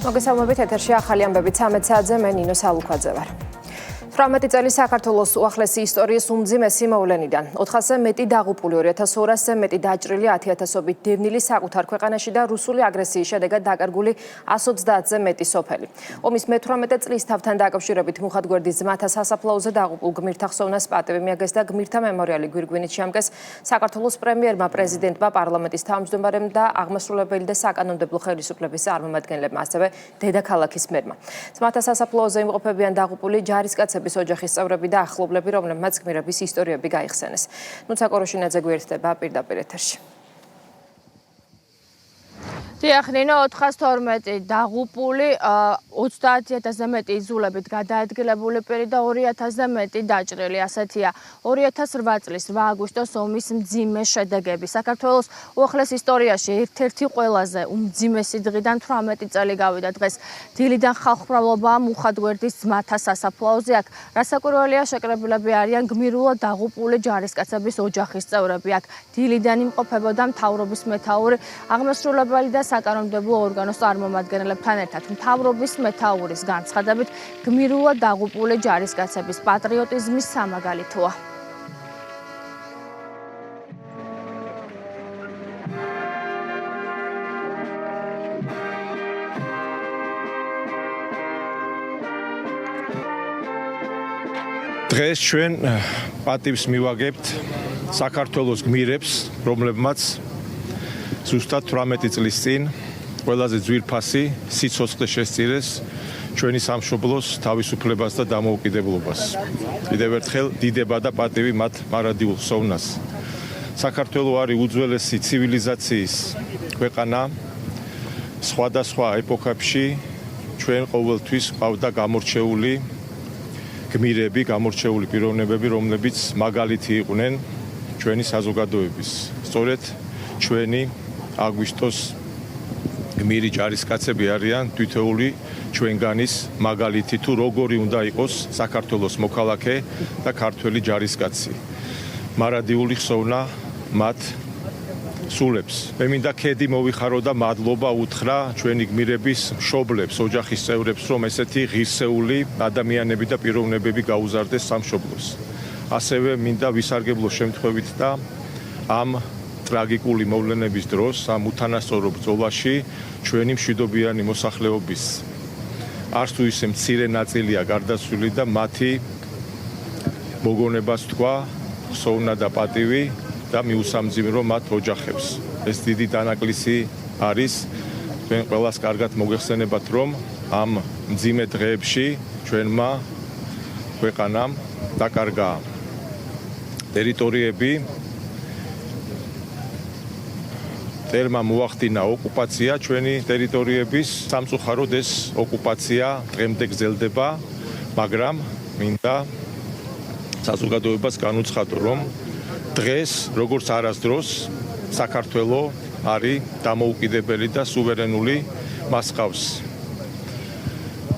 მოგესალმებით, ეთერში ახალი ამბები 13 საათზე, მე ნინო სალუქვაძე ვარ. 18 წელი საქართველოს უახლესი ისტორიის უმძიმესი მოვლენიდან 400-ზე მეტი დაღუპული, 2200-ზე მეტი დაჭრილი, 10,000-ობით დევნილი საკუთარ ქვეყანაში და რუსული აგრესიის შედეგად დაკარგული 130-ზე მეტი სოფელი. ომის მე-18 წლის თავთან დაკავშირებით მუხათგვერდის ძმათა სასაფლაოზე დაღუპულ გმირთა ხსოვნას პატივი მიაგეს და გმირთა მემორიალი გვირგვინით შეამკეს საქართველოს პრემიერმა, პრეზიდენტმა, პარლამენტის თავმჯდომარემ და აღმასრულებელი და საკანონმდებლო ხელისუფლების წარმომადგენლებმა, ასევე დედაქალაქის მერმა. ძმათა სასაფლაოზე იმყოფებიან დაღუპული ჯარისკაცები, ოჯახის წევრები და ახლობლები, რომლებმაც გმირების ისტორიები გაიხსენეს. ნუცა კოროშინაძე გვერდდება პირდაპირ ეთერში. დიახ, ნინო, 412 დაღუპული, 30,000-ზე მეტი იზოლებით გადაადგილებული პირი და 2,000-ზე მეტი დაჭრილი. ასეთია 2008 წლის 8 აგვისტოს ომის მძიმე შედეგები. საქართველოს უახლეს ისტორიაში ერთ-ერთი ყველაზე უმძიმესი დღიდან 18 წელი გავიდა. დღეს დილიდან ხალხმრავლობაა მუხათგვერდის ძმათა სასაფლაოზე. აქ რასაკვირველია, შეკრებილები არიან გმირულად დაღუპული ჯარისკაცების ოჯახის წევრები. აქ დილიდან იმყოფებოდა მთავრობის მეთაური, აღმასრულებელი და საკანონმდებლო ორგანოს წარმომადგენლებთან ერთად. მთავრობის მეთაურის განცხადებით, გმირულად დაღუპული ჯარისკაცების პატრიოტიზმის სამაგალითოა. დღეს ჩვენ პატივს მივაგებთ საქართველოს გმირებს, რომლებმაც ზუსტად 18 წლის წინ ყველაზე ძვირფასი სიცოცხლე შესწირეს ჩვენი სამშობლოს თავისუფლებას და დამოუკიდებლობას. კიდევ ერთხელ დიდება და პატივი მათ მარადიულ ხსოვნას. საქართველო არის უძველესი ცივილიზაციის ქვეყანა. სხვადასხვა ეპოქებში ჩვენ ყოველთვის ყავდა გამორჩეული გმირები, გამორჩეული პიროვნებები, რომლებიც მაგალითი იყვნენ ჩვენი საზოგადოების. სწორედ ჩვენი აგვისტოს გმირი ჯარისკაცები არიან თითოეული ჩვენგანის მაგალითი თუ როგორი უნდა იყოს საქართველოს მოქალაქე და ქართველი ჯარისკაცი. მარადიული ხსოვნა მათ სულებს. მე მინდა ქედი მოვიხარო და მადლობა უთხრა ჩვენი გმირების მშობლებს, ოჯახის წევრებს, რომ ესეთი ღირსეული ადამიანები და პიროვნებები გაუზარდეს სამშობლოს. ასევე მინდა ვისარგებლო შემთხვევით და ამ ტრაგიკული მოვლენების დროს, ამ უთანასწორო ბრძოლაში ჩვენი მშვიდობიანი მოსახლეობის არც თუ ისე მცირე ნაწილია გარდაცვლილი და მათი მოგონებას თქვა ხსოვნა და პატივი და მიუსამძიმრო მათ ოჯახებს. ეს დიდი დანაკლისი არის. ჩვენ ყველას კარგად მოგეხსენებათ, რომ ამ მძიმე დღეებში ჩვენმა ქვეყანამ დაკარგა ტერიტორიები, ტერმა მოახდინა ოკუპაცია ჩვენი ტერიტორიების. სამწუხაროდ ეს ოკუპაცია დღემდე გრძელდება, მაგრამ მინდა საზოგადოებას განუცხადო, რომ დღეს როგორც არასდროს საქართველო არის დამოუკიდებელი და სუვერენული, მას ჰყავს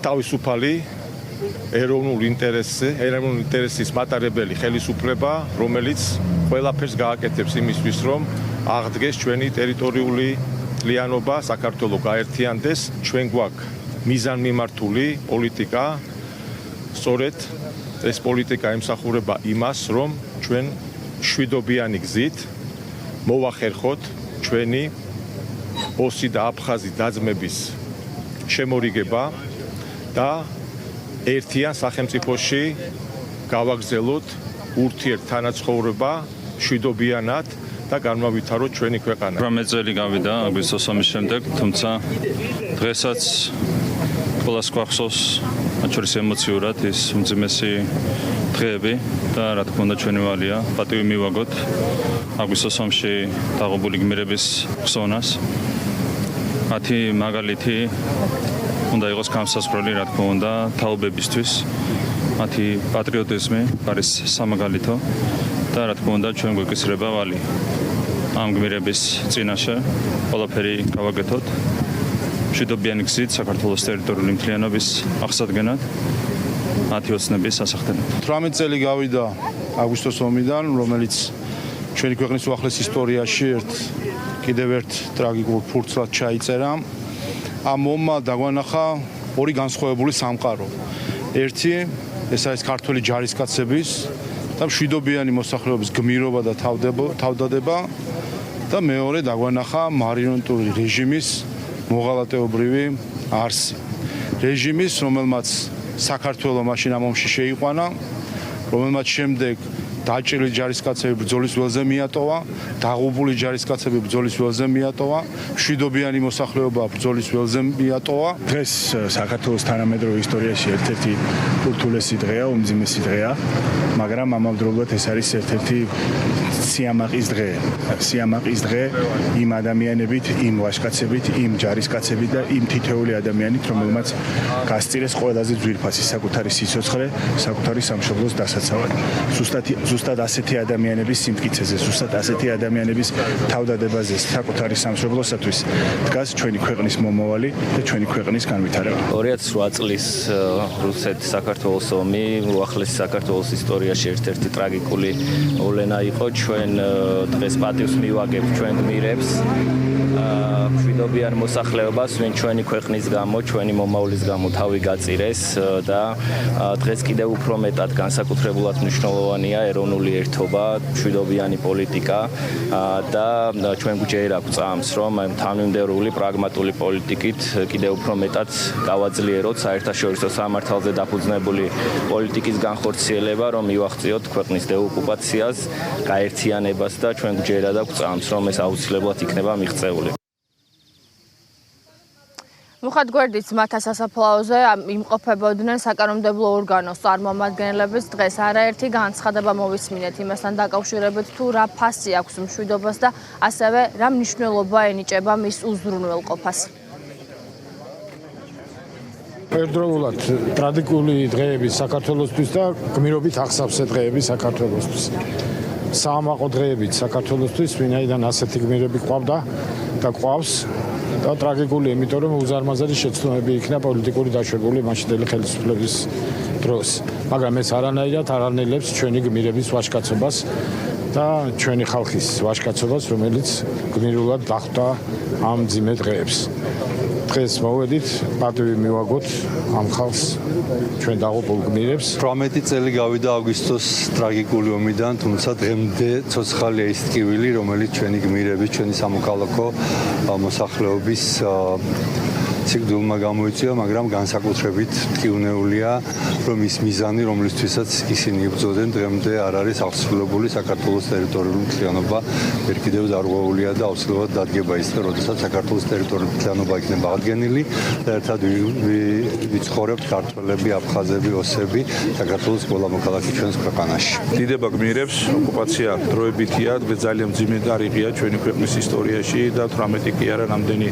თავისუფალი ეროვნული ინტერესის მატარებელი ხელისუფლება, რომელიც ყველაფერს გააკეთებს იმისთვის, რომ აღდგეს ჩვენი ტერიტორიული ძალიანობა, საქართველო გაერთიანდეს. ჩვენ გვაქვს მიზანმიმართული პოლიტიკა. სწორედ ეს პოლიტიკა ემსახურება იმას, რომ ჩვენ მშვიდობიანი გზით მოვახერხოთ ჩვენი ოსი და აფხაზი დაძმების შემორიგება და ერთიან სახელმწიფოში გავაგრძელოთ ურთიერთთანაცხოვრება მშვიდობიანად და განმავითაროთ ჩვენი ქვეყანა. 18 წელი გავიდა აგვისტოს ომის შემდეგ, თუმცა დღესაც ყველას გვახსოვს, მათ შორის ემოციურად ის უმძიმესი დღეები და რა თქმა უნდა ჩვენი ვალია პატივი მივაგოთ აგვისტოს ომში დაღუპული გმირების ხსოვნას. მათი მაგალითი უნდა იყოს განსაზღვრელი, რა თქმა უნდა, თაობებისთვის. მათი პატრიოტიზმი არის სამაგალითო და რა თქმა უნდა ჩვენ გვეკისრება ვალი ამ გმირების წინაშე ყველაფერი გავაკეთოთ მშვიდობიანი გზით საქართველოს ტერიტორიული მთლიანობის აღსადგენად, მათი ოცნების სასახდენად. 18 წელი გავიდა აგვისტოს ომიდან, რომელიც ჩვენი ქვეყნის უახლეს ისტორიაში კიდევ ერთ ტრაგიკულ ფურცლად ჩაიწერა. ამ ომმა დაგვანახა ორი განსხვავებული სამყარო. ერთი ეს არის ქართული ჯარისკაცების და მშვიდობიანი მოსახლეობის გმირობა და თავდადება და მეორე დაგვანახა მარიონეტული რეჟიმის მოღალატეობრივი არსი. რეჟიმის, რომელმაც საქართველო მაშინ ამ ომში შეიყვანა, რომელმაც შემდეგ დაჭრილი ჯარისკაცები ბრძოლის ველზე მიატოვა, დაღუპული ჯარისკაცები ბრძოლის ველზე მიატოვა, მშვიდობიანი მოსახლეობა ბრძოლის ველზე მიატოვა. დღეს საქართველოს თანამედროვე ისტორიაში ერთ-ერთი ურთულესი დღეა, უმძიმესი დღეა, მაგრამ ამავდროულად ეს არის ერთ-ერთი სიამაყის დღე. სიამაყის დღე იმ ადამიანებით, იმ ვაჟკაცებით, იმ ჯარისკაცებით და იმ თითოეული ადამიანით, რომელმაც გასწირეს ყველაზე ძვირფასი საკუთარი სიცოცხლე, საკუთარი სამშობლოს დასაცავად. ზუსტად ასეთი ადამიანების სიმტკიცეზე, ზუსტად ასეთი ადამიანების თავდადებაზე საკუთარი სამშობლოსათვის დგას ჩვენი ქვეყნის მომავალი და ჩვენი ქვეყნის განვითარება. 2008 წლის რუსეთ-საქართველოს ომი უახლესი საქართველოს ისტორიაში ერთ-ერთი ტრაგიკული მოვლენა იყო. ჩვენ დღეს პატივს მივაგებთ ჩვენ გმირებს, მშვიდობიან მოსახლეობას, ვინ ჩვენი ქვეყნის გამო, ჩვენი მომავლის გამო თავი გაწირეს და დღეს კიდევ უფრო მეტად განსაკუთრებულად მნიშვნელოვანია ეროვნული ერთობა, მშვიდობიანი პოლიტიკა და ჩვენ გვჯერა გვწამს, რომ თანმიმდევრული პრაგმატული პოლიტიკით კიდევ უფრო მეტად გავაძლიეროთ საერთაშორისო სამართალზე დაფუძნებული პოლიტიკის განხორციელება, რომ მივახციოთ ქვეყნის დეოკუპაციას, გაერთიანებას და ჩვენ გვჯერა და გვწამს, რომ ეს აუცილებლად იქნება მიღწეული. მუხად გვერდით მათთა სასაფლაოზე იმყოფებოდნენ საკანონმდებლო ორგანოს წარმომადგენლების დღეს არაერთი განცხადება მოვისმინეთ იმასთან დაკავშირებით თუ რა ფასი აქვს მშვიდობას და ასევე რა მნიშვნელობა ენიჭება მის უზრუნველყოფას. ერთდროულად ტრაგიკული დღეები საქართველოსთვის და გმირობით აღსავსე დღეები საქართველოსთვის. საამაყო დღეებით საქართველოსთვის, ვინაიდან ასეთი გმირები ყავდა და ყავს და ტრაგიკული, იმიტომ რომ უზარმაზარი შეცდომები იქნა პოლიტიკური დაშვებული მაშინდელი ხელისუფლების დროს. მაგრამ ეს არანაირად არ ანელებს ჩვენი გმირების ვაჟკაცობას და ჩვენი ხალხის ვაჟკაცობას, რომელიც გმირულად დახვდა ამ მძიმე დღეებს. დღეს მოვედით, პატივი მივაგოთ ამ ხალხს, ჩვენ დაღუპულ გმირებს. 18 წელი გავიდა აგვისტოს ტრაგიკული ომიდან, თუმცა დღემდე ცოცხალია ის ტკივილი, რომელიც ჩვენი გმირების, ჩვენი სამოქალაქო მოსახლეობის სიკვდილმა გამოიწვია, მაგრამ განსაკუთრებით ტკივნეულია, რომ ის მიზანი, რომლისთვისაც ისინი იბრძოდნენ, დღემდე არ არის აღსრულებული საქართველოს ტერიტორიული მთლიანობა, ვერ კიდევ დარღვეულია და აუცილებლად დადგება ის, როდესაც საქართველოს ტერიტორიული მთლიანობა იქნება აღდგენილი და ერთად ვიცხოვრებთ ქართველები, აფხაზები, ოსები, საქართველოს ყველა მოქალაქე ჩვენს ქვეყანაში. დიდება გმირებს, ოკუპაცია დროებითია, ძალიან მძიმე ტარიღია ჩვენი ქვეყნის ისტორიაში და 18 კი არა, რამდენი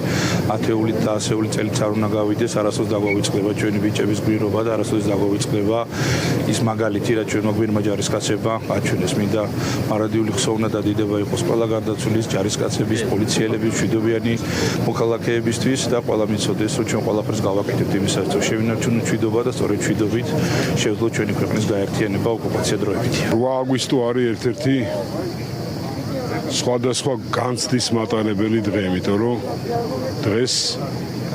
ათეული და ასეული წელიც არ უნდა გავიდეს, არასოდეს დაგვაუწყდება ჩვენი ბიჭების გმირობა და არასოდეს დაგვაუწყდება ის მაგალითი, რაც ჩვენმა გმირმა ჯარისკაცებმა აჩვენეს. მინდა მარადიული ხსოვნა და დიდება იყოს ყველა გარდაცვლილის ჯარისკაცების, პოლიციელების, მშვიდობიანი მოქალაქეებისთვის და ყველა მიცოდეს, რომ ჩვენ ყველაფერს გავაკეთებთ იმისათვის, რომ შევინარჩუნოთ მშვიდობა და სწორედ მშვიდობით შევძლოთ ჩვენი ქვეყნის გაერთიანება ოკუპაცია დროებითი. 8 აგვისტო არის ერთ-ერთი სხვადასხვა განცდის მატარებელი დღე, იმიტომ რომ დღეს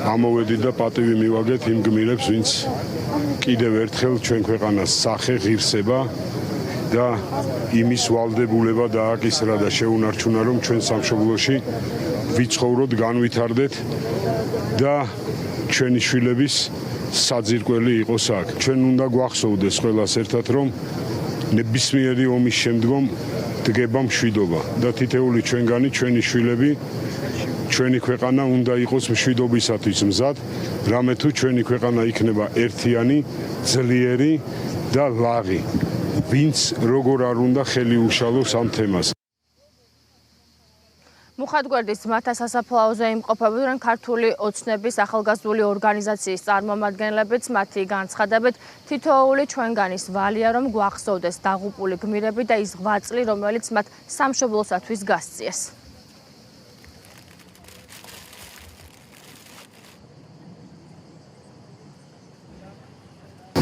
ამოვედით და პატივი მივაგეთ იმ გმირებს, ვინც კიდევ ერთხელ ჩვენ ქვეყანას სახე ღირსება და იმის ვალდებულება დააკისრა და შეუნარჩუნა, რომ ჩვენ სამშობლოში ვიცხოვროთ, განვითარდეთ და ჩვენი შვილების საძირკველი იყოს აქ. ჩვენ უნდა გვახსოვდეს ყველას ერთად, რომ ნებისმიერი ომის შემდგომ დგება მშვიდობა და თითეული ჩვენგანი, ჩვენი შვილები, ჩვენი ქვეყანა უნდა იყოს მშვიდობისათვის მზად, რამე თუ ჩვენი ქვეყანა იქნება ერთიანი, ძლიერი და ლაღი. ვინც როგორ არ უნდა ხელი უშალოს ამ თემას. მუხადგვერდის მათთა სასაფლაოზე იმყოფებოდნენ ქართული ოცნების ახალგაზრდული ორგანიზაციის წარმომადგენლებიც, მათი განცხადებით თითოეული ჩვენგანის ვალია, რომ გვახსოვდეს დაღუპული გმირები და ის ღვაწლი, რომელიც მათ სამშობლოსათვის გასწიეს.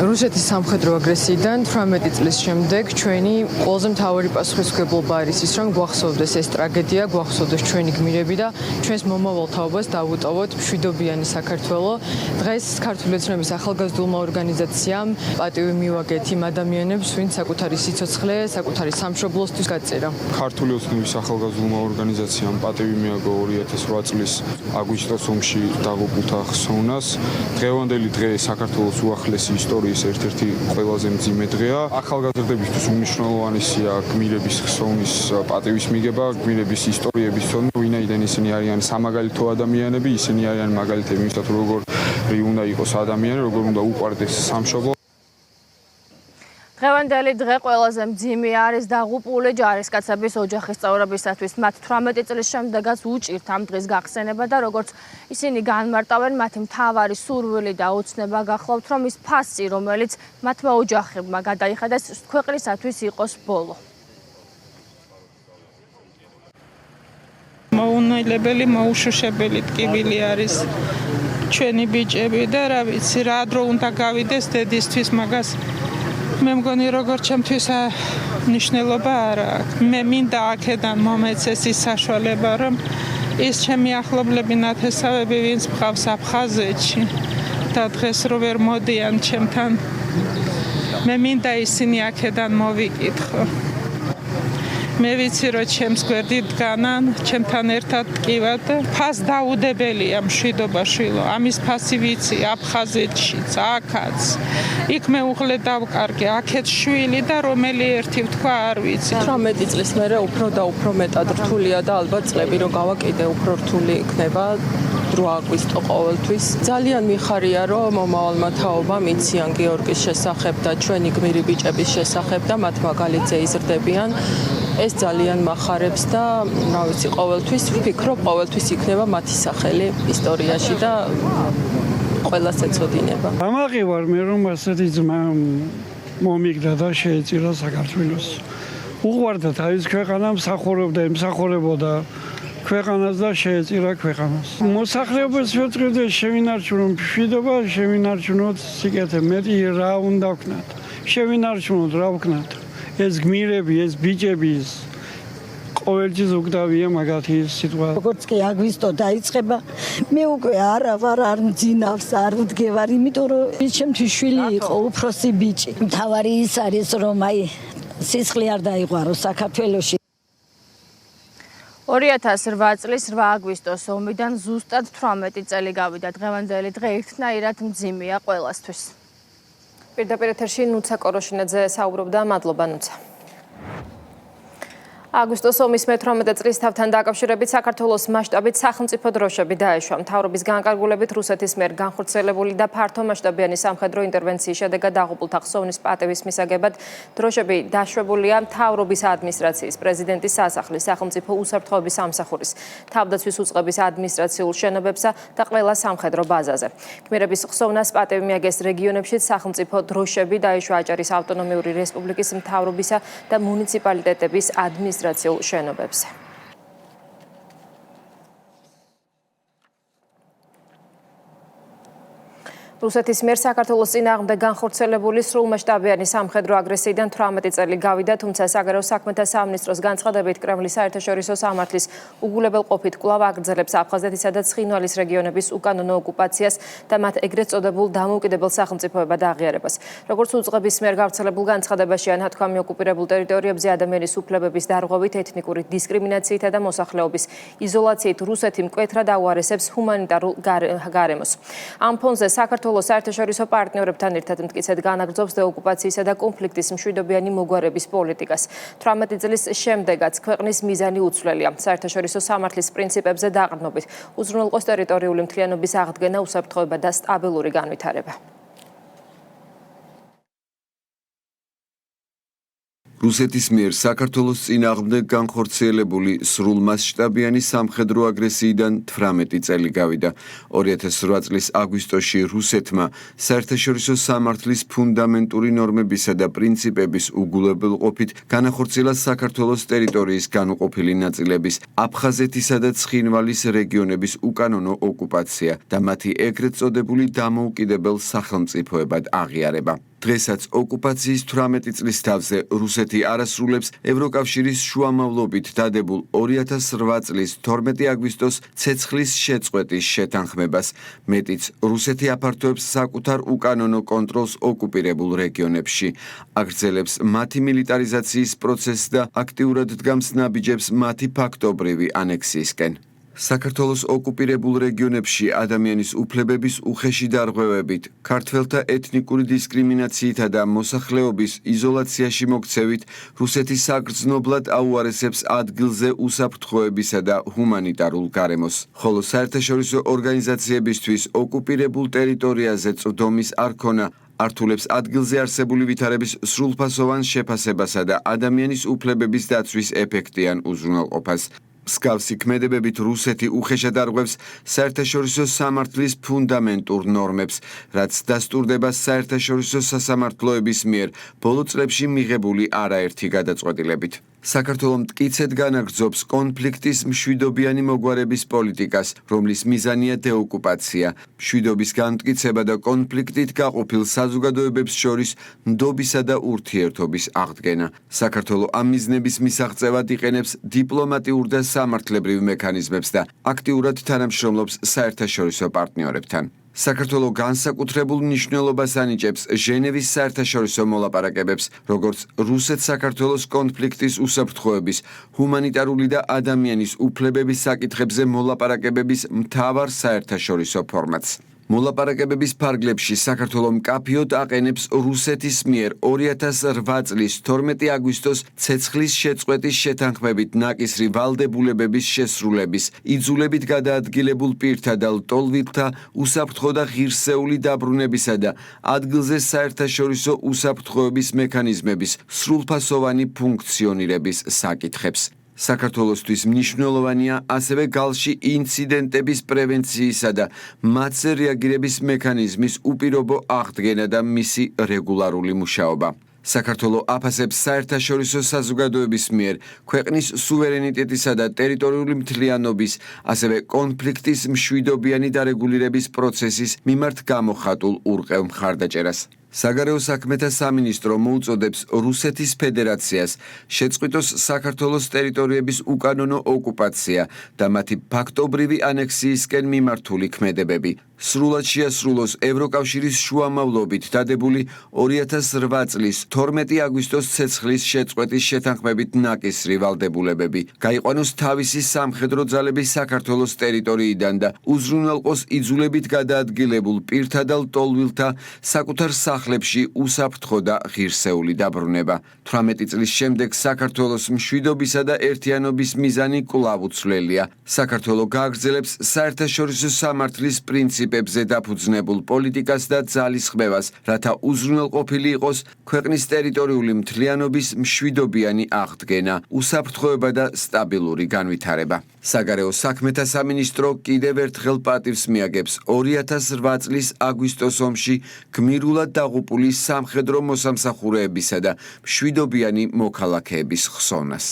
რუსეთის სამხედრო აგრესიიდან 18 წლის შემდეგ ჩვენი ყველაზე მთავარი პასუხისმგებლობა არის ის, რომ გვახსოვდეს ეს ტრაგედია, გვახსოვდეს ჩვენი გმირები და ჩვენს მომავალ თაობას დავუტოვოთ მშვიდობიანი საქართველო. დღეს ქართული ოცნების ახალგაზრდულმა ორგანიზაციამ პატივი მივაგეთ იმ ადამიანებს, ვინც საკუთარი სიცოცხლე, საკუთარი სამშობლოსთვის გაწერა. ქართული ოცნების ახალგაზრდულმა ორგანიზაციამ პატივი მიაგო 2008 წლის აგვისტოს ომში დაღუპულთა ხსოვნას. დღევანდელი დღე საქართველოს უახლესი ისტორიის ერთ-ერთი ყველაზე მძიმე დღეა. ახალგაზრდებისთვის უმნიშვნელოვანესია გმირების ხსოვნის პატივის მიღება, გმირების ისტორიების ცოდნა, ვინაიდან ისინი არიან სამაგალითო ადამიანები, ისინი არიან მაგალითები იმისათვის, როგორი უნდა იყოს ადამიანი, როგორ უნდა უყვარდეს სამშობლო. დღევანდელი დღე ყველაზე მძიმე არის დაღუპული ჯარისკაცების ოჯახის წევრებისათვის. მათ 18 წლის შემდეგაც უჭირთ ამ დღის გახსენება და როგორც ისინი განმარტავენ, მათი მთავარი სურვილი და ოცნება გახლავთ, რომ ის ფასი, რომელიც მათმა ოჯახებმა გადაიხადეს, ქვეყნისათვის იყოს ბოლო. მოუნელებელი, მოუშოშებელი ტკივილი არის ჩვენი ბიჭები და რა ვიცი, რა დრო უნდა გავიდეს დედისთვის მაგას მე მგონი როგორც ჩემთვის ნიშნულობა არ აქვს. მე მინდა აქედან მომეცეს ის საშუალება, რომ ის ჩემი ახლობლები ნათესავები, ვინც მყავს აფხაზეთში და დღეს რო ვერ მოდიან ჩემთან, მე მინდა ისინი აქედან მოვიკითხო. მე ვიცი, რომ ჩემს გვერდით დგანან, ჩემთან ერთად ტკივად და ფას დაუდებელია მშვიდობა შვილო. ამის ფასი ვიცი აფხაზეთშიც, აქაც. იქ მე უღლე დავკარგე, აქეთ შვილი და რომელი ერთი ვთქვა არ ვიცი. 18 წლის მერე უფრო და უფრო მეტად რთულია და ალბათ წლები რო გავაკიდე, უფრო რთული იქნება. 8 აგვისტო ყოველთვის. ძალიან მიხარია, რომ მომავალმა თაობამ იციან გეორგის შესახებ და ჩვენი გმირი ბიჭების შესახებ და მათ მაგალითზე იზრდებიან. ეს ძალიან მახარებს და რა ვიცი, ყოველთვის ვფიქრობ, ყოველთვის იქნება მათი სახელი ისტორიაში და ყველას ეწოდინება. ამაღი ვარ მე, რომ ასეთი ძმა მომიგდა და შეეწირა საქართველოს. უყვარდა თავის ქვეყანა, მსახურობდა, ემსახურებოდა ქვეყანას და შეეწირა ქვეყანას. მოსახლეობას ვეწყებდა შევინარჩუნო მშვიდობა, შევინარჩუნოთ სიკეთე, მეტი რა უნდა ვქნათ. შევინარჩუნოთ რა ვქნათ. ეს გმირები, ეს ბიჭები ყოველთვის უკდავია მაგათი სიტუაცია. როგორც კი აგვისტო დაიწყება, მე უკვე არა ვარ, არ მძინავს, არ ვდგევარ, იმიტომ რომ ჩემთვის შვილი იყო, უფროსი ბიჭი. მთავარი ის არის, რომ აი სისხლი არ დაიღვარო საქართველოში. 2008 წლის 8 აგვისტოს ომიდან ზუსტად 18 წელი გავიდა. დღევანდელი დღე ერთნაირად მძიმეა ყველასთვის. პირდაპირ ეთერში ნუცა კოროშინაძე საუბრობდა. მადლობა ნუცა. აგვისტოს ომის 18 წლის თავთან დაკავშირებით საქართველოს მასშტაბით სახელმწიფო დროშები დაეშვა. მთავრობის განკარგულებით რუსეთის მიერ განხორციელებული და ფართო მასშტაბიანი სამხედრო ინტერვენციის შედეგად დაღუპულთა ხსოვნის პატივის მისაგებად დროშები დაშვებულია მთავრობის ადმინისტრაციის, პრეზიდენტის სასახლის, სახელმწიფო უსაფრთხოების სამსახურის, თავდაცვის უწყების ადმინისტრაციულ შენობებსა და ყველა სამხედრო ბაზაზე. გმირების ხსოვნას პატივი მიაგეს რეგიონებშიც სახელმწიფო დროშები დაეშვა აჭარის ავტონომიური რესპუბლიკის მთავრობისა და მუნიციპალიტეტების ადმინისტრაციულ შენობებზე. რუსეთის მიერ საქართველოს წინააღმდეგ განხორციელებული სრულმასშტაბიანი სამხედრო აგრესიიდან 18 წელი გავიდა, თუმცა საგარეო საქმეთა სამინისტროს განცხადებით კრემლის საერთაშორისო სამართლის უგულებელყოფით კვლავ აგრძელებს აფხაზეთისა და ცხინვალის რეგიონების უკანონო ოკუპაციას და მათ ეგრეთ წოდებულ დამოუკიდებელ სახელმწიფოებად აღიარებას. როგორც უწყების მიერ გავრცელებულ განცხადებაში ანათქვამი ოკუპირებულ ტერიტორიებზე ადამიანის უფლებების დარღვევით, ეთნიკური დისკრიმინაციითა და მოსახლეობის იზოლაციით რუსეთი მკვეთრად აუარესებს ჰუმანიტარულ გარემოს. ამ ფონზე საქართველოს საერთაშორისო პარტნიორებთან ერთად მტკიცედ განაგრძობს დეოკუპაციისა და კონფლიქტის მშვიდობიანი მოგვარების პოლიტიკას. 18 წლის შემდეგაც ქვეყნის მიზანი უცვლელია. საერთაშორისო სამართლის პრინციპებზე დაყრდნობით უზრუნველყოს ტერიტორიული მთლიანობის აღდგენა, უსაფრთხოება და სტაბილური განვითარება. რუსეთის მიერ საქართველოს წინააღმდეგ განხორციელებული სრულმასშტაბიანი სამხედრო აგრესიიდან 18 წელი გავიდა. 2008 წლის აგვისტოში რუსეთმა საერთაშორისო სამართლის ფუნდამენტური ნორმებისა და პრინციპების უგულებელყოფით განახორციელა საქართველოს ტერიტორიის განუყოფელი ნაწილების, აფხაზეთისა და ცხინვალის რეგიონების უკანონო ოკუპაცია და მათი ეგრეთ წოდებული დამოუკიდებელ სახელმწიფოებად აღიარება. დღესაც ოკუპაციის 18 წლის თავზე რუსეთი არასრულებს ევროკავშირის შუამავლობით დადებულ 2008 წლის 12 აგვისტოს ცეცხლის შეწყვეტის შეთანხმებას. მეტიც, რუსეთი აფართოებს საკუთარ უკანონო კონტროლს ოკუპირებულ რეგიონებში, აგრძელებს მათი მილიტარიზაციის პროცესს და აქტიურად დგამს ნაბიჯებს მათი ფაქტობრივი ანექსიისკენ. საქართველოს ოკუპირებულ რეგიონებში ადამიანის უფლებების უხეში დარღვევებით, ქართველთა ეთნიკური დისკრიმინაციითა და მოსახლეობის იზოლაციაში მოქცევით, რუსეთი საგრძნობლად აუარესებს ადგილზე უსაფრთხოებისა და ჰუმანიტარულ გარემოს. ხოლო საერთაშორისო ორგანიზაციებისთვის ოკუპირებულ ტერიტორიაზე წვდომის არქონა ართულებს ადგილზე არსებული ვითარების სრულფასოვან შეფასებასა და ადამიანის უფლებების დაცვის ეფექტიან უზრუნველყოფას. მსგავსი ქმედებებით რუსეთი უხეშად არღვევს საერთაშორისო სამართლის ფუნდამენტურ ნორმებს, რაც დასტურდება საერთაშორისო სასამართლოების მიერ ბოლო წლებში მიღებული არაერთი გადაწყვეტილებით. საქართველო მტკიცედ განაგრძობს კონფლიქტის მშვიდობიანი მოგვარების პოლიტიკას, რომლის მიზანია დეოკუპაცია, მშვიდობის განმტკიცება და კონფლიქტით გაყოფილ საზოგადოებებს შორის ნდობისა და ურთიერთობის აღდგენა. საქართველო ამ მიზნების მისაღწევად იყენებს დიპლომატიურ და სამართლებრივ მექანიზმებს და აქტიურად თანამშრომლობს საერთაშორისო პარტნიორებთან. საქართველო განსაკუთრებულ მნიშვნელობას ანიჭებს ჟენევის საერთაშორისო მოლაპარაკებებს, როგორც რუსეთ-საქართველოს კონფლიქტის უსაფრთხოების, ჰუმანიტარული და ადამიანის უფლებების საკითხებზე მოლაპარაკებების მთავარ საერთაშორისო ფორმატს. მოლაპარაკებების ფარგლებში საქართველო მკაფიოდ აყენებს რუსეთის მიერ 2008 წლის 12 აგვისტოს ცეცხლის შეწყვეტის შეთანხმებით ნაკისრი ვალდებულებების შესრულების, იძულებით გადაადგილებულ პირთა და ლტოლვილთა უსაფრთხო და ღირსეული დაბრუნებისა და ადგილზე საერთაშორისო უსაფრთხოების მექანიზმების სრულფასოვანი ფუნქციონირების საკითხებს. საქართველოსთვის მნიშვნელოვანია ასევე გალში ინციდენტების პრევენციისა და მათზე რეაგირების მექანიზმის უპირობო აღდგენა და მისი რეგულარული მუშაობა. საქართველო აფასებს საერთაშორისო საზოგადოების მიერ ქვეყნის სუვერენიტეტისა და ტერიტორიული მთლიანობის, ასევე კონფლიქტის მშვიდობიანი დარეგულირების პროცესის მიმართ გამოხატულ ურყევ მხარდაჭერას. საგარეო საქმეთა სამინისტრო მოუწოდებს რუსეთის ფედერაციას შეწყვიტოს საქართველოს ტერიტორიების უკანონო ოკუპაცია და მათი ფაქტობრივი ანექსიისკენ მიმართული ქმედებები. სრულად შეასრულოს ევროკავშირის შუამავლობით დადებული 2008 წლის 12 აგვისტოს ცეცხლის შეწყვეტის შეთანხმებით ნაკისრი ვალდებულებები. გაიყვანოს თავისი სამხედრო ძალები საქართველოს ტერიტორიიდან და უზრუნველყოს იძულებით გადაადგილებულ პირთა და ლტოლვილთა საკუთარ სახლებში უსაფრთხო და ღირსეული დაბრუნება. 18 წლის შემდეგ საქართველოს მშვიდობისა და ერთიანობის მიზანი კვლავ უცვლელია. საქართველო გააგრძელებს საერთაშორისო სამართლის პრინციპებზე დაფუძნებულ პოლიტიკას და ძალისხმევას, რათა უზრუნველყოფილი იყოს ქვეყნის ტერიტორიული მთლიანობის მშვიდობიანი აღდგენა, უსაფრთხოება და სტაბილური განვითარება. საგარეო საქმეთა სამინისტრო კიდევ ერთხელ პატივს მიაგებს 2008 წლის აგვისტოს ომში გმირულად დაღუპული სამხედრო მოსამსახურეებისა და მშვიდობიანი მოქალაქეების ხსოვნას.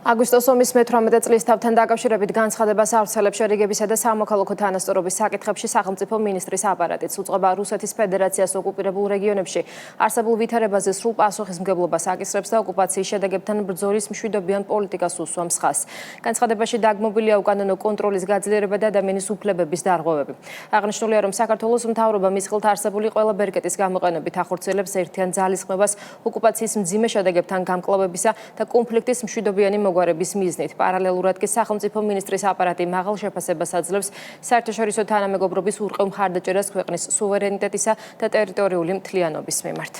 აგვისტოს ომის მე-18 წლის თავთან დაკავშირებით განცხადებას ავრცელებს შერიგებისა და სამოქალაქო თანასწორობის საკითხებში სახელმწიფო მინისტრის აპარატიც. უწყება რუსეთის ფედერაციას ოკუპირებულ რეგიონებში არსებულ ვითარებაზე სრულ პასუხისმგებლობას აკისრებს და ოკუპაციის შედეგებთან ბრძოლის მშვიდობიან პოლიტიკას უსვამს ხაზს. განცხადებაში დაგმობილია უკანონო კონტროლის გაძლიერება და ადამიანის უფლებების დარღვევები. აღნიშნულია, რომ საქართველოს მთავრობა მის ხელთ არსებული ყველა ბერკეტის გამოყენებით ახორციელებს ერთიან ძალისხმევას ოკუპაციის მძიმე შედეგებთან გამკლავებისა და კონფლიქტის მშვიდობიანი მოგვარების მიზნით. პარალელურად კი სახელმწიფო მინისტრის აპარატი მაღალ შეფასებას აძლევს საერთაშორისო თანამეგობრობის ურყევ მხარდაჭერას ქვეყნის სუვერენიტეტისა და ტერიტორიული მთლიანობის მიმართ.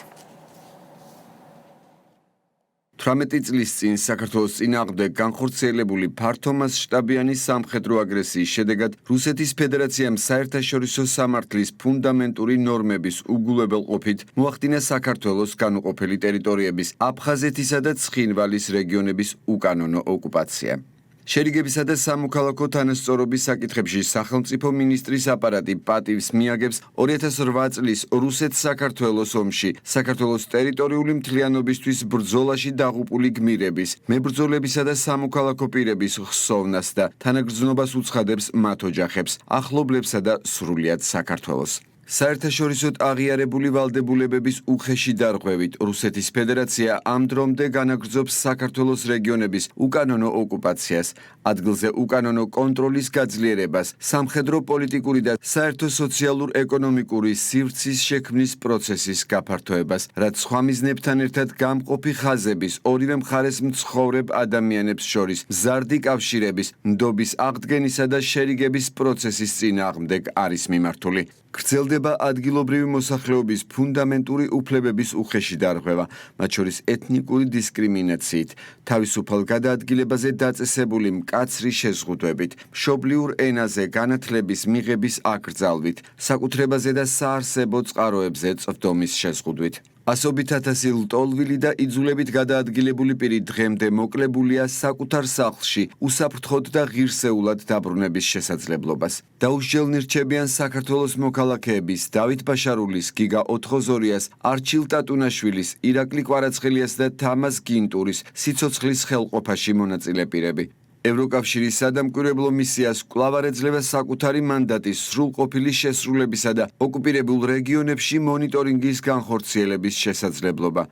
18 წლის წინ საქართველოს წინააღმდეგ განხორციელებული ფართო მასშტაბიანი სამხედრო აგრესიის შედეგად რუსეთის ფედერაციამ საერთაშორისო სამართლის ფუნდამენტური ნორმების უგულებელყოფით მოახდინა საქართველოს განუყოფელი ტერიტორიების აფხაზეთისა და ცხინვალის რეგიონების უკანონო ოკუპაცია. შერიგებისა და სამოქალაქო თანასწორობის საკითხებში სახელმწიფო მინისტრის აპარატი პატივს მიაგებს 2008 წლის რუსეთ-საქართველოს ომში საქართველოს ტერიტორიული მთლიანობისთვის ბრძოლაში დაღუპული გმირების, მებრძოლებისა და სამოქალაქო პირების ხსოვნას და თანაგრძნობას უცხადებს მათ ოჯახებს, ახლობლებსა და სრულიად საქართველოს. საერთაშორისოდ აღიარებული ვალდებულებების უხეში დარღვევით რუსეთის ფედერაცია ამ დრომდე განაგრძობს საქართველოს რეგიონების უკანონო ოკუპაციას, ადგილზე უკანონო კონტროლის გაძლიერებას, სამხედრო პოლიტიკური და საერთო სოციალურ-ეკონომიკური სივრცის შექმნის პროცესის გაფართოებას, რაც სხვა მიზნებთან ერთად გამყოფი ხაზების ორივე მხარეს მცხოვრებ ადამიანებს შორის მზარდი კავშირების, ნდობის აღდგენისა და შერიგების პროცესის წინააღმდეგ არის მიმართული. გრძელდება ადგილობრივი მოსახლეობის ფუნდამენტური უფლებების უხეში დარღვევა, მათ შორის ეთნიკური დისკრიმინაციით, თავისუფალ გადაადგილებაზე დაწესებული მკაცრი შეზღუდვებით, მშობლიურ ენაზე განათლების მიღების აკრძალვით, საკუთრებაზე და საარსებო წყაროებზე წვდომის შეზღუდვით. ასობით ათასი ლტოლვილი და იძულებით გადაადგილებული პირი დღემდე მოკლებულია საკუთარ სახლში, უსაფრთხოდ და ღირსეულად დაბრუნების შესაძლებლობას. დაუსჯელნი რჩებიან საქართველოს მოქალაქეების დავით ბაშარულის, გიგა ოთხოზორიას, არჩილ ტატუნაშვილის, ირაკლი კვარაცხელიას და თამაზ გინტურის სიცოცხლის ხელყოფაში მონაწილე პირები. ევროკავშირის სადამკვირვებლო მისიას კვლავ არ ეძლევა საკუთარი მანდატის სრულყოფილი შესრულებისა და ოკუპირებულ რეგიონებში მონიტორინგის განხორციელების შესაძლებლობა.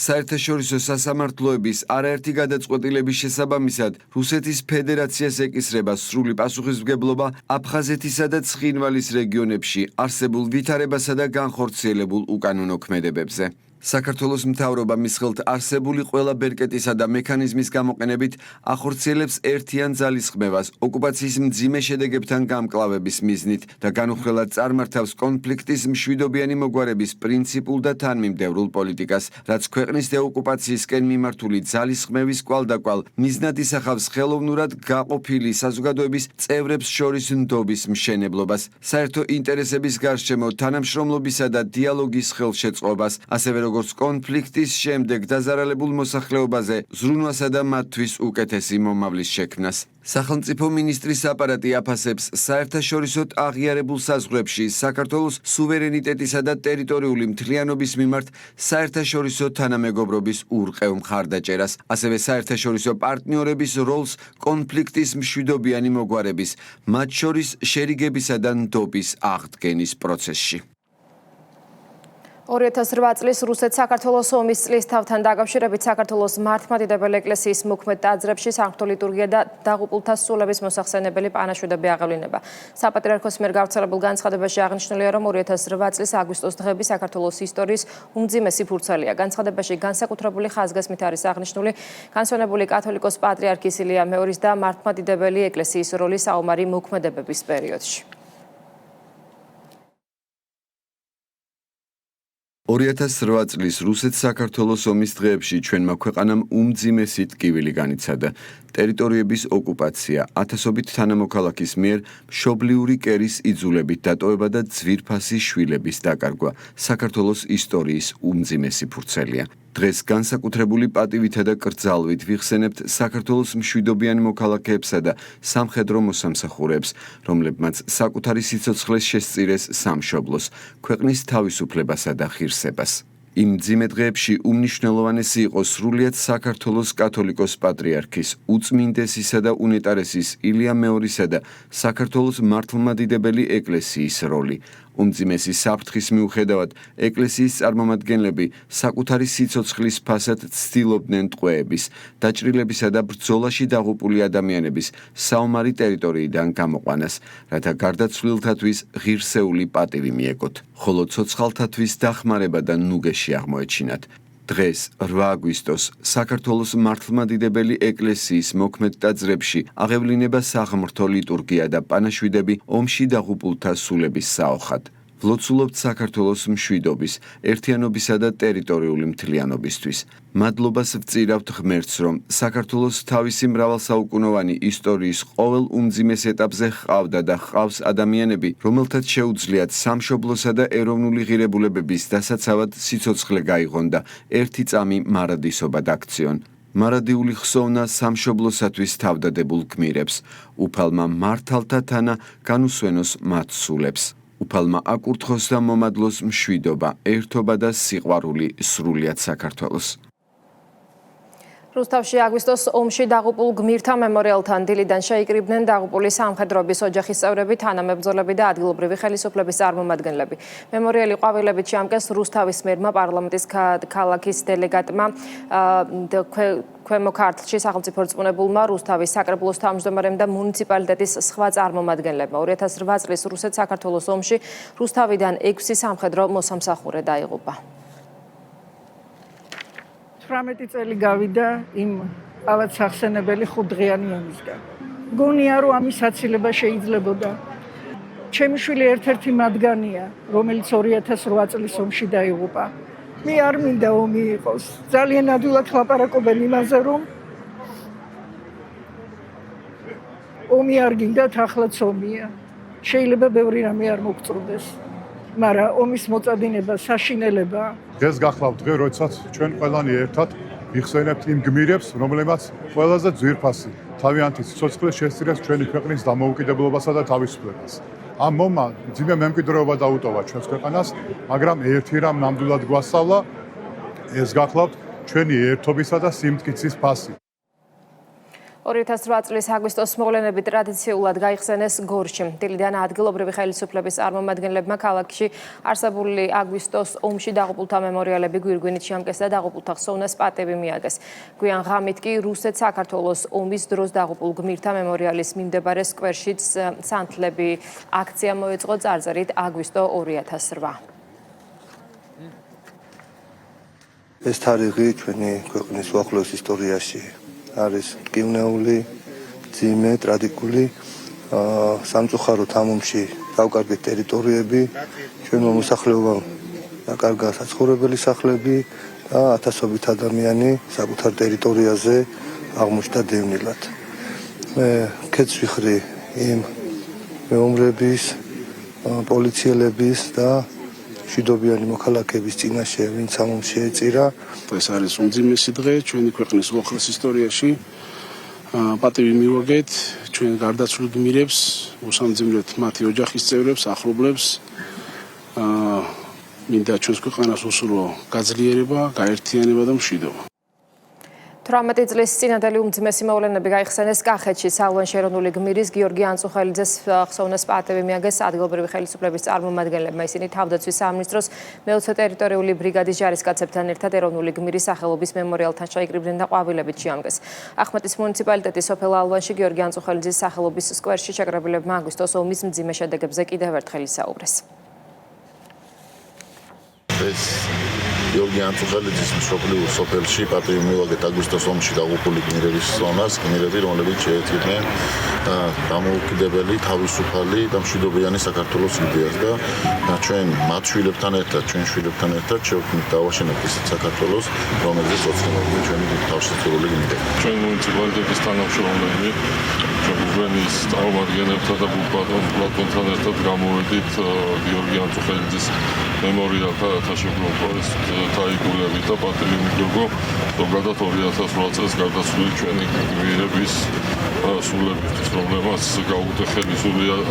საერთაშორისო სასამართლოების არაერთი გადაწყვეტილების შესაბამისად რუსეთის ფედერაციას ეკისრება სრული პასუხისმგებლობა აფხაზეთისა და ცხინვალის რეგიონებში არსებულ ვითარებასა და განხორციელებულ უკანონო ქმედებებზე. საქართველოს მთავრობა მის ხელთ არსებული ყველა ბერკეტისა და მექანიზმის გამოყენებით ახორციელებს ერთიან ძალისხმევას ოკუპაციის მძიმე შედეგებთან გამკლავების მიზნით და განუხრელად წარმართავს კონფლიქტის მშვიდობიანი მოგვარების პრინციპულ და თანმიმდევრულ პოლიტიკას, რაც ქვეყნის დეოკუპაციისკენ მიმართული ძალისხმევის კვალდაკვალ მიზნად ისახავს ხელოვნურად გაყოფილი საზოგადოების წევრებს შორის ნდობის მშენებლობას, საერთო ინტერესების გარშემო თანამშრომლობისა და დიალოგის ხელშეწყობას, ასევე როგორც კონფლიქტის შემდეგ დაზარალებულ მოსახლეობაზე ზრუნვასა და მათთვის უკეთესი მომავლის შექმნას. სახელმწიფო მინისტრის აპარატი აფასებს საერთაშორისოდ აღიარებულ საზღვრებში საქართველოს სუვერენიტეტისა და ტერიტორიული მთლიანობის მიმართ საერთაშორისო თანამეგობრობის ურყევ მხარდაჭერას, ასევე საერთაშორისო პარტნიორების როლს კონფლიქტის მშვიდობიანი მოგვარების, მათ შორის შერიგებისა და ნდობის აღდგენის პროცესში. 2008 წლის რუსეთ-საქართველოს ომის წლის თავთან დაკავშირებით საქართველოს მართლმადიდებელი ეკლესიის მოქმედ ტაძრებში სამღვთო ლიტურგია და დაღუპულთა სულების მოსახსენებელი პანაშვიდები აღევლინება. საპატრიარქოს მიერ გავრცელებულ განცხადებაში აღნიშნულია, რომ 2008 წლის აგვისტოს დღეები საქართველოს ისტორიის უმძიმესი ფურცელია. განცხადებაში განსაკუთრებული ხაზგასმით არის აღნიშნული განსვენებული კათოლიკოს პატრიარქის ილია მეორის და მართლმადიდებელი ეკლესიის როლი საომარი მოქმედებების პერიოდში. 2008 წლის რუსეთ-საქართველოს ომის დღეებში ჩვენმა ქვეყანამ უმძიმესი ტკივილი განიცადა. ტერიტორიების ოკუპაცია, ათასობით თანამოქალაქის მიერ მშობლიური კერის იძულებით დატოვება და ძვირფასი შვილების დაკარგვა საქართველოს ისტორიის უმძიმესი ფურცელია. დღეს განსაკუთრებული პატივითა და კრძალვით ვიხსენებთ საქართველოს მშვიდობიან მოქალაქეებსა და სამხედრო მოსამსახურეებს, რომლებმაც საკუთარი სიცოცხლეს შესწირეს სამშობლოს, ქვეყნის თავისუფლებასა და ღირსებას. იმ მძიმე დღეებში უმნიშვნელოვანესი იყო სრულიად საქართველოს კათოლიკოს პატრიარქის, უწმინდესისა და უნეტარესის ილია მეორისა და საქართველოს მართლმადიდებელი ეკლესიის როლი. უმძიმესი საფრთხის მიუხედავად ეკლესიის წარმომადგენლები საკუთარი სიცოცხლის ფასად ცდილობდნენ ტყვეების, დაჭრილებისა და ბრძოლაში დაღუპული ადამიანების საომარი ტერიტორიიდან გამოყვანას, რათა გარდაცვლილთათვის ღირსეული პატივი მიეკოთ, ხოლო ცოცხალთათვის დახმარება და ნუგეში აღმოეჩინათ. დღეს 8 აგვისტოს საქართველოს მართლმადიდებელი ეკლესიის მოქმედ ტაძრებში აღევლინება საღმრთო ლიტურგია და პანაშვიდები ომში დაღუპულთა სულების საოხად. ვლოცულობთ საქართველოს მშვიდობის, ერთიანობისა და ტერიტორიული მთლიანობისთვის. მადლობას ვწირავთ ღმერთს, რომ საქართველოს თავისი მრავალსაუკუნოვანი ისტორიის ყოველ უმძიმეს ეტაპზე ჰყავდა და ჰყავს ადამიანები, რომელთაც შეუძლიათ სამშობლოსა და ეროვნული ღირებულებების დასაცავად სიცოცხლე გაიღონ და ერთი წამი მარადისობა დაქციონ. მარადიული ხსოვნა სამშობლოსათვის თავდადებულ გმირებს, უფალმა მართალთა თანა განუსვენოს მათ სულებს. უფალმა აკურთხოს და მომადლოს მშვიდობა, ერთობა და სიყვარული სრულიად საქართველოს. რუსთავში აგვისტოს ომში დაღუპულ გმირთა მემორიალთან დილიდან შეიკრიბნენ დაღუპული სამხედროების ოჯახის წევრები, თანამებრძოლები და ადგილობრივი ხელისუფლების წარმომადგენლები. მემორიალი ყვავილებით შეამკეს რუსთავის მერმა პარლამენტის ქალაქის დელეგატმა ქვემო ქართლში სახელმწიფო რწმუნებულმა რუსთავის საკრებულოს თავმჯდომარემ და მუნიციპალიტეტის სხვა წარმომადგენლებმა 2008 წლის რუსეთ-საქართველოს ომში რუსთავიდან 6 სამხედრო მოსამსახურე დაიღუპა. 18 წელი გავიდა იმ ავად სახსენებელი 5 დღიანი ომისგან. მგონია რომ ამის აცილება შეიძლებოდა. ჩემი შვილი ერთ-ერთი მათგანია, რომელიც 2008 წლის ომში დაიღუპა. მე არ მინდა ომი იყოს. ძალიან ადვილად ვლაპარაკობენ იმაზე, რომ ომი არ გინდათ, ახლაც ომია. შეიძლება ბევრი რამე არ მოგწურდეს. მაგრამ ომის მოწადინება საშინელება. დღეს გახლავთ დღე, როდესაც ჩვენ ყველანი ერთად ვიხსენებთ იმ გმირებს, რომლებმაც ყველაზე ძვირფასი თავიანთი სიცოცხლე შესწირეს ჩვენი ქვეყნის დამოუკიდებლობასა და თავისუფლებას. ამ მომმა ძიმე მემკვიდრეობა დაუტოვა ჩვენს ქვეყანას, მაგრამ ერთი რამ ნამდვილად გვასწავლა, ეს გახლავთ ჩვენი ერთობისა და სიმტკიცის ფასი. 2008 წლის აგვისტოს მოვლენები ტრადიციულად გაიხსენეს გორში. დილიდან ადგილობრივი ხელისუფლების წარმომადგენლებმა ქალაქში არსებული აგვისტოს ომში დაღუპულთა მემორიალები გვირგვინით შეამკეს და დაღუპულთა ხსოვნას პატივი მიაგეს. გვიან ღამით კი რუსეთ-საქართველოს ომის დროს დაღუპულ გმირთა მემორიალის მიმდებარე სკვერშიც სანთლები აქცია მოეწყო წარწერით აგვისტო 2008. ეს თარიღი ჩვენი ქვეყნის უახლოეს ისტორიაში არის მტკივნეული, ძიმე, ტრაგიკული, სამწუხაროდ ამ ომში გავკარგეთ ტერიტორიები, ჩვენმა მოსახლეობამ დაკარგა საცხოვრებელი სახლები და ათასობით ადამიანი საკუთარ ტერიტორიაზე აღმოჩნდა დევნილად. მე ქეთს ვიხრი იმ მეომრების, პოლიციელების და მშვიდობიანი მოქალაქეების წინაშე, ვინც ამ ომს შეეწირა. ეს არის უმძიმესი დღე ჩვენი ქვეყნის უახლოეს ისტორიაში. პატივი მივაგეთ ჩვენ გარდაცვლილ გმირებს, უსამძიმრეთ მათი ოჯახის წევრებს, ახლობლებს. მინდა ჩვენს ქვეყანას უსურვო გაძლიერება, გაერთიანება და მშვიდობა. 18 წლის წინადელი უმძიმესი მოვლენები გაიხსენეს კახეთში. სალვან ეროვნული გმირის გიორგი ანწუხელიძეს ხსოვნას პატივი მიაგეს ადგილობრივი ხელისუფლების წარმომადგენლებმა. ისინი თავდაცვის სამინისტროს მე-20 ტერიტორიული ბრიგადის ჯარისკაცებთან ერთად ეროვნული გმირის სახელობის მემორიალთან შეიკრიბნენ და ყვავილებით შეამკეს. ახმეტის მუნიციპალიტეტის სოფელ ალვანში გიორგი ანწუხელიძის სახელობის სკვერში შეკრებილებმა აგვისტოს ომის მძიმე შედეგებზე კიდევ ერთხელ ისაუბრეს. გიორგი ანწუხელიძის მშობლიურ სოფელში პატივი მივაგეთ აგვისტოს ომში დაღუპული გმირების ხსოვნას, გმირები, რომლებიც შეეწირნენ დამოუკიდებელი, თავისუფალი და მშვიდობიანი საქართველოს იდეას და ჩვენ მათ შვილებთან ერთად, ჩვენ შვილებთან ერთად შევქმნით და ავაშენებთ ისეთ საქართველოს, რომელზეც ოცნებობდნენ ჩვენი თავშესრულული გმირები. ჩვენ მუნიციპალიტეტის თანამშრომლები, ჩვენი წარმომადგენლებთან და პლატონთან ერთად გამოვედით გიორგი ანწუხელიძის მემორიალთან ათაშებრობა დაიგულებით და პატივი მიგოგო ზოგადად 2008 წელს გარდაცვლილი ჩვენი გმირების სულებისთვის, რომლებმაც გაუტეხელი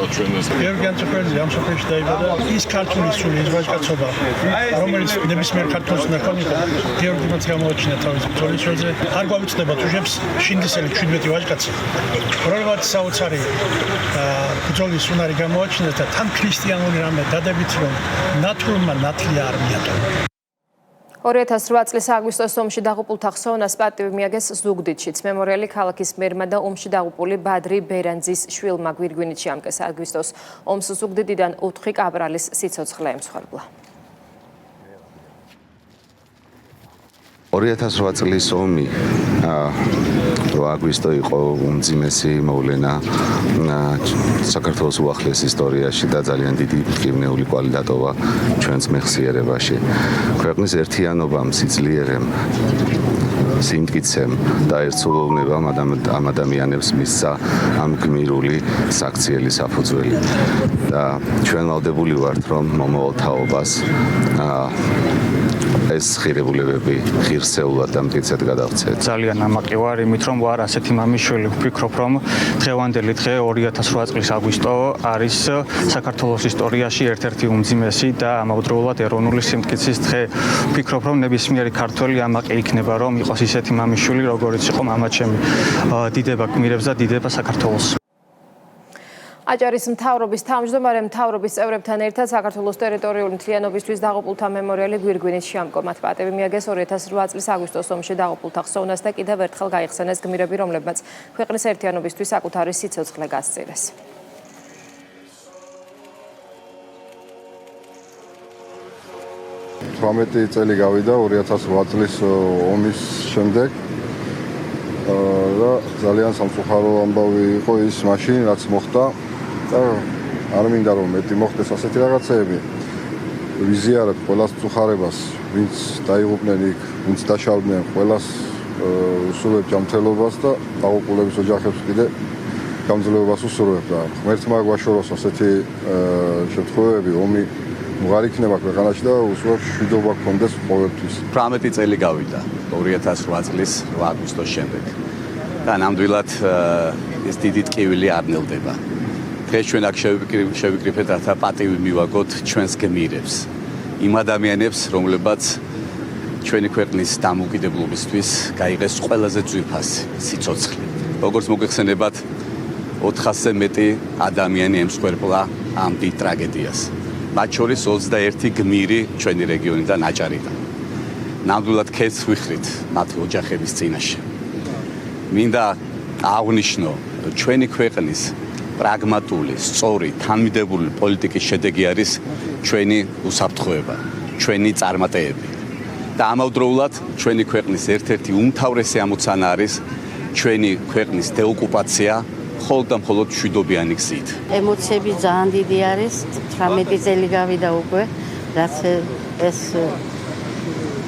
აჩვენეს. გიორგი ანწუხელიძე ამ სოფელში დაიბადა. ის ქართული სული, ის ვაჟკაცობა, რომელიც ნებისმიერ ქართულს ნახონია, გიორგი მას გამოაჩინა თავის ბრძოლის ველზე. არ გვავიწყდება თუჟებს შინდისელი 17 ვაჟკაცი, რომლებმაც საოცარი ბრძოლის უნარი გამოაჩინეს და თან ქრისტიანული რამე დადებით, რომ ნათლმა ნათლია არ მიატო. 2008 წლის აგვისტოს ომში დაღუპულთა ხსოვნას პატივი მიაგეს ზუგდიდშიც. მემორიალი ქალაქის მერმა და ომში დაღუპული ბადრი ბერანძის შვილმა გვირგვინით შეამკეს. აგვისტოს ომს ზუგდიდიდან 4 კაბრალის სიცოცხლე ემსხვერპლა. 2008 წლის ომი 8 აგვისტო იყო უმძიმესი მოვლენა საქართველოს უახლეს ისტორიაში და ძალიან დიდი მტკივნეული კვალი დატოვა ჩვენს მეხსიერებაში. ქვეყნის ერთიანობამ, სიძლიერემ, სიმტკიცემ და ერთსულოვნებამ ამ ადამიანებს მისცა ამ გმირული საქციელი საფუძველი. და ჩვენ ვალდებული ვართ, რომ მომავალ თაობას ეს ღირებულებები ღირსეულად და მტკიცედ გადავცეთ. ძალიან ამაყი ვარ იმით, რომ ვარ ასეთი მამიშვილი, ვფიქრობ, რომ დღევანდელი დღე 2008 წლის აგვისტო არის საქართველოს ისტორიაში ერთ-ერთი უმძიმესი და ამავდროულად ეროვნული სიმტკიცის დღე. ვფიქრობ, რომ ნებისმიერი ქართველი ამაყი იქნება, რომ იყოს ისეთი მამიშვილი, როგორიც იყო მამაჩემი. დიდება გმირებს და დიდება საქართველოს. აჭარის მთავრობის თავმჯდომარე მთავრობის წევრებთან ერთად საქართველოს ტერიტორიული მთლიანობისთვის დაღუპულთა მემორიალი გვირგვინით შეამკო. მათ პატივი მიაგეს 2008 წლის აგვისტოს ომში დაღუპულთა ხსოვნას და კიდევ ერთხელ გაიხსენეს გმირები, რომლებმაც ქვეყნის ერთიანობისთვის საკუთარი სიცოცხლე გასწირეს. 18 წელი გავიდა 2008 წლის ომის შემდეგ და ძალიან სამწუხარო ამბავი იყო ის მაშინ, რაც მოხდა. და არ მინდა რომ მეტი მოხდეს ასეთი რაღაცეები. ვიზიარებ ყველას მწუხარებას, ვინც დაიღუპნენ იქ, ვინც დაშავდნენ, ყველას უსურვებ ჯანმრთელობას და დაღუპულების ოჯახებს კიდე გამძლეობას უსურვებ და ღმერთმა გვაშოროს ასეთი შემთხვევები, ომი მღარ იქნება ქვეყანაში და უსურვებ შვიდობა გქონდეს ყოველთვის. 18 წელი გავიდა 2008 წლის 8 აგვისტოს შემდეგ. და ნამდვილად ეს დიდი ტკივილი არ ნელდება. დღეს ჩვენ აქ შევიკრიფეთ, რათა პატივი მივაგოთ ჩვენს გმირებს, იმ ადამიანებს, რომლებაც ჩვენი ქვეყნის დამოუკიდებლობისთვის გაიღეს ყველაზე ძვირფასი სიცოცხლე. როგორც მოგეხსენებათ, 400-ზე მეტი ადამიანი ემსხვერპლა ამ დიდ ტრაგედიას. მათ შორის 21 გმირი ჩვენი რეგიონიდან აჭარიდან. ნამდვილად ქეთს ვიხრით მათ ოჯახების წინაშე. მინდა აღნიშნო, ჩვენი ქვეყნის პრაგმატული, სწორი, თანმიდებული პოლიტიკის შედეგი არის ჩვენი უსაფრთხოება, ჩვენი წარმატებები. და ამავდროულად ჩვენი ქვეყნის ერთ-ერთი უმთავრესი ამოცანა არის ჩვენი ქვეყნის დეოკუპაცია მხოლოდ და მხოლოდ მშვიდობიანი გზით. ემოციები ძალიან დიდი არის, 18 წელი გავიდა უკვე, რაც ეს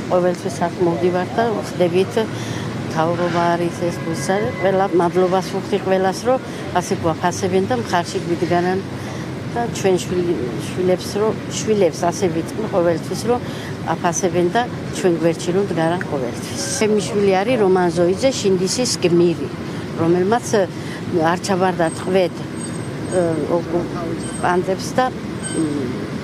ყოველთვის აქ მოვდივარ და ვხდებით თავრობა არის ეს გულსარი, ყველა მადლობას ვუხდი ყველას, რომ ასე გვაფასებენ და მხარში გვიდგანან და ჩვენ შვილებს ასე ვიტყვი ყოველთვის, რომ აფასებენ და ჩვენ გვერდში რომ დგარან ყოველთვის. ჩემი შვილი არის რომან ზოიძე, შინდისის გმირი, რომელმაც არ ჩაბარდა ტყვედ ოკუპანტებს და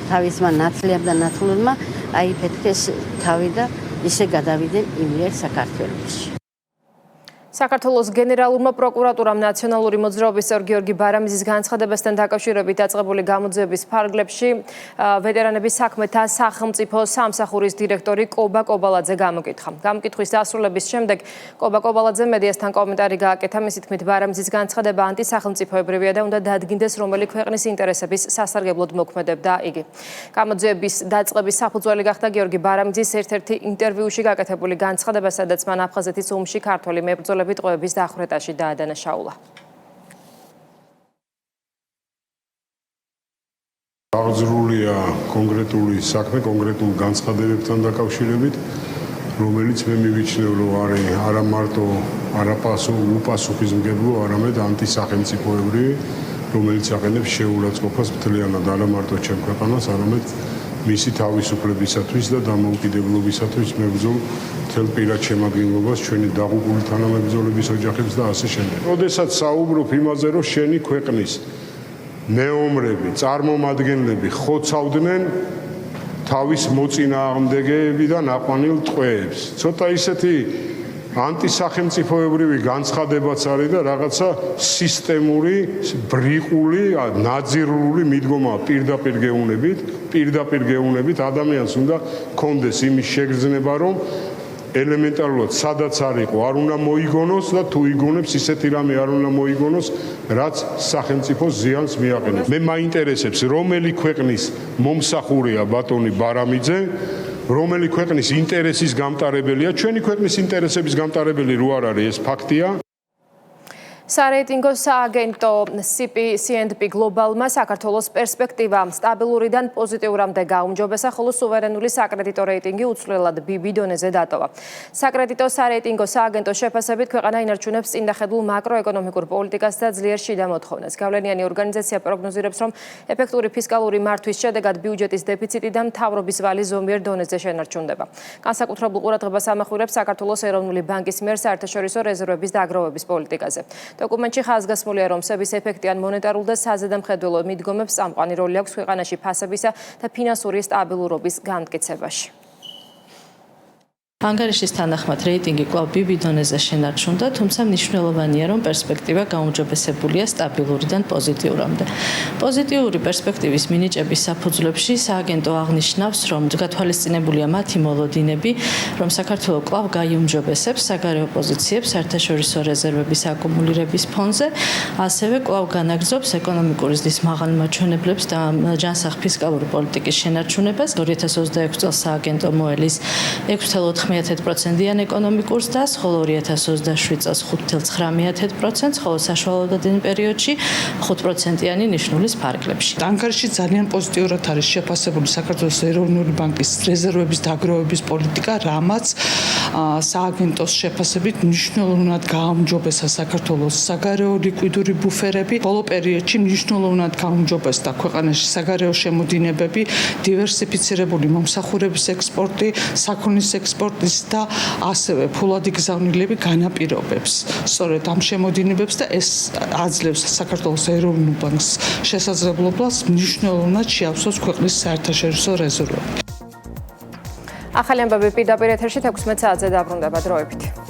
თავისმა ნაცლიამ და ნათლულმა აიფეთქეს თავი და ისე გადავიდნენ იმიერ საქართველოში. საქართველოს გენერალურმა პროკურატურამ ნაციონალური მოძრაობის წევრ გიორგი ბარამიძის განცხადებასთან დაკავშირებით დაწყებული გამოძიების ფარგლებში ვეტერანების საქმეთა სახელმწიფო სამსახურის დირექტორი კობა კობალაძე გამოკითხა. გამოკითხვის დასრულების შემდეგ კობა კობალაძემ მედიასთან კომენტარი გააკეთა. მისი თქმით, ბარამიძის განცხადება ანტისახელმწიფოებრივია და უნდა დადგინდეს, რომელი ქვეყნის ინტერესების სასარგებლოდ მოქმედებდა იგი. გამოძიების დაწყების საფუძველი გახდა გიორგი ბარამიძის ერთ-ერთი ინტერვიუში გაკეთებული განცხადება, სადაც მან აფხაზეთის ომში ქართველი მებრძოლები ტყვეების დახვრეტაში დაადანაშაულა. აღძრულია კონკრეტული საქმე, კონკრეტულ განცხადებებთან დაკავშირებით, რომელიც მე მივიჩნევ, რომ არის არა მარტო უპასუხისმგებლო, არამედ ანტისახელმწიფოებრივი, რომელიც აყენებს შეურაცხყოფას მთლიანად არა მარტო ჩემ ქვეყანას, არამედ მისი თავისუფლებისათვის და დამოუკიდებლობისათვის მებრძოლ მთელ პირად შემადგენლობას, ჩვენი დაღუპული თანამებრძოლების ოჯახებს და ასე შემდეგ. როდესაც საუბრობ იმაზე, რომ შენი ქვეყნის მეომრები, წარმომადგენლები ხოცავდნენ თავის მოწინააღმდეგეებიდან აყვანილ ტყვეებს. ცოტა ისეთი ანტისახელმწიფოებრივი განცხადებაც არის და რაღაცა სისტემური, ბრიყული, ნაძირული მიდგომა პირდაპირ გეუნებით ადამიანს უნდა კონდეს იმის შეგრძნება, რომ ელემენტარულად სადაც არ იყო, არ უნდა მოიგონოს და თუ იგონებს ისეთი რამე არ უნდა მოიგონოს, რაც სახელმწიფოს ზიანს მიაყენებს. მე მაინტერესებს, რომელი ქვეყნის მომსახურეა ბატონი ბარამიძე, რომელი ქვეყნის ინტერესის გამტარებელია, ჩვენი ქვეყნის ინტერესების გამტარებელი რო არ არის, ეს ფაქტია. სარეიტინგო სააგენტო CNP Global-მა საქართველოს პერსპექტივა სტაბილურიდან პოზიტიურამდე გაუმჯობესა, ხოლო სუვერენული საკრედიტო რეიტინგი უცვლელად BB დონეზე დატოვა. საკრედიტო სარეიტინგო სააგენტოს შეფასებით ქვეყანა ინარჩუნებს წინდახედულ მაკროეკონომიკურ პოლიტიკას და ძლიერ შიდა მოთხოვნას. გავლენიანი ორგანიზაცია პროგნოზირებს, რომ ეფექტური ფისკალური მართვის შედეგად ბიუჯეტის დეფიციტი და მთავრობის ვალი ზომიერ დონეზე შენარჩუნდება. განსაკუთრებულ ყურადღებას ამახვილებს საქართველოს ეროვნული ბანკის მიერ საერთაშორისო რეზერვების დაგროვების პოლიტიკაზე. დოკუმენტში ხაზგასმულია, რომ სების ეფექტიან მონეტარულ და საზედამხედველო მიდგომებს წამყვანი როლი აქვს ქვეყანაში ფასებისა და ფინანსური სტაბილურობის განმტკიცებაში. ანგარიშის თანახმად რეიტინგი კვლავ BB დონეზე შენარჩუნდა, თუმცა მნიშვნელოვანია, რომ პერსპექტივა გაუმჯობესებულია სტაბილურიდან პოზიტიურამდე. პოზიტიური პერსპექტივის მინიჭების საფუძვლებში სააგენტო აღნიშნავს, რომ გათვალისწინებულია მათი მოლოდინები, რომ საქართველო კვლავ გაიუმჯობესებს საგარეო პოზიციებს საერთაშორისო რეზერვების აკუმულირების ფონზე, ასევე კვლავ განაგრძობს ეკონომიკური ზრდის მაღალ მაჩვენებლებს და ჯანსაღ ფისკალური პოლიტიკის შენარჩუნებას. 2026 წელს სააგენტო მოელის 6,9%-იან ეკონომიკურ ზრდას, ხოლო 2027 წელს 5,9%, ხოლო საშუალოდან პერიოდში 5%-იანი ნიშნულის ფარგლებში. ანგარიში ძალიან პოზიტიურად არის შეფასებული საქართველოს ეროვნული ბანკის რეზერვების დაგროვების პოლიტიკა, რამაც სააგენტოს შეფასებით მნიშვნელოვნად გაამჯობესა საქართველოს საგარეო ლიკვიდური ბუფერები. ბოლო პერიოდში მნიშვნელოვნად გაამჯობესდა ქვეყანაში საგარეო შემოდინებები, დივერსიფიცირებული მომსახურების ექსპორტი, საქონლის ექსპორტის და ასევე ფულადი გზავნილები განაპირობებს. სწორედ ამ შემოდინებებს და ეს აძლევს საქართველოს ეროვნულ ბანკს შესაძლებლობას მნიშვნელოვნად შეავსოს ქვეყნის საერთაშორისო რეზერვები. ახალი ამბები პირდაპირ ეთერში 16 საათზე დაბრუნდება დროებით.